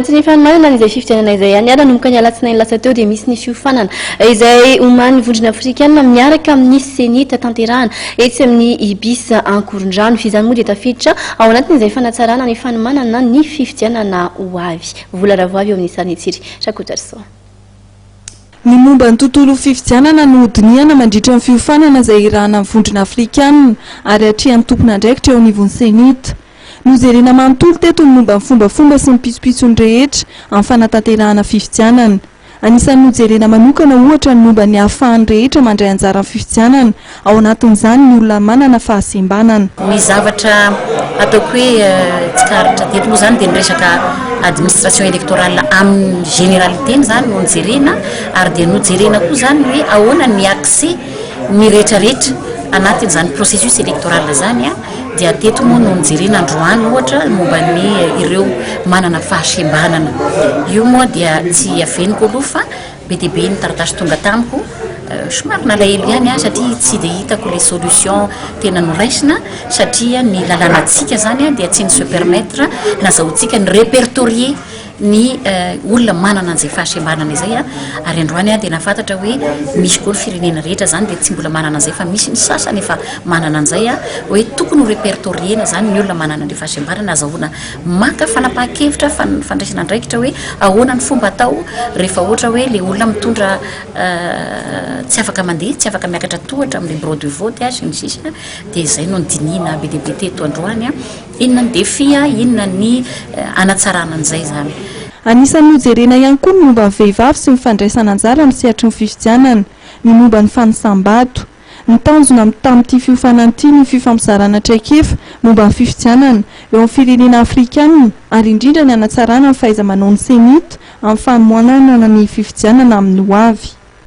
anatin'ny fanomanana izay fifidianana izay ihany ara nomboka ny alatsinainy lasa teo dia misy ny fiofanana izay omany vondrona afrikanina miaraka amin'ny senita tanterahana etsy amin'ny ibis ankorondrano izany moa dia tafiditra ao anatin'izay fanatsarana ny fanomanana ny fifidianana ho avy vola ravoavy eo amin'ny sanitsiri Chakotarso. Ny momba ny tontolo fifidianana no dinihana mandritra ny fiofanana izay irahana amin'ny vondrona afrikanina ary atrehan'ny tompon'andraikitra eo anivon'ny senita. Nozerena manontolo teto ny momba ny fombafomba sy ny pisopitsony rehetra amin'ny fanatanterahana fifidianana. Anisan'ny nojerena manokana ohatra ny momba ny ahafahany rehetra mandray anjara amin'ny fifidianana ao anatin'izany ny olona manana fahasembanana. Ny zavatra ataoko hoe tsikaritra teto moa zany dia ny resaka administration électorale amin'ny généralité zany no nojerena ary dia nojerena koa zany hoe ahoana ny accès ny rehetrarehetra anatin'izany processus électoral zany dia teto moa no nijerena androany ohatra momba ny ireo manana fahasembanana. Io moa dia tsy aveniko aloha fa be dia be ny taratasy tonga tamiko somary nalahelo ihany satria tsy dia hitako les solutions tena noraisina satria ny lalànantsika zany dia tsy ny se permettre nazahoantsika ny répertorier ny olona manana an'izay fahasembanana izay ary androany dia nafantatra hoe misy koa ny firenena rehetra zany dia tsy mbola manana an'izay fa misy ny sasany efa manana an'izay hoe tokony ho répertoriena zany ny olona manana ny fahasembanana azahoana maka fanapahan-kevitra fandraisana andraikitra hoe ahoana ny fomba atao rehefa ohatra hoe le olona mitondra tsy afaka mandeha tsy afaka miakatra tohatra amin'ny bureau de vote sy ny sisa dia izay no nydinihana be dia be teto androany inona ny défi inona ny anatsarana an'izay zany. Anisan'ny nojerena ihany koa ny momba ny vehivavy sy ny fandraisana anjara amin'ny sehatry ny fifidianana, ny momba ny fanosam-bato. Ny tanjona tamin'ity fiofanana ity ny fifampizaranana traikefa momba ny fifidianana eo amin'ny firenena afrikanina ary indrindra ny anatsarana ny fahaiza-manao ny senita amin'ny famoanana ny fifidianana amin'ny ho avy.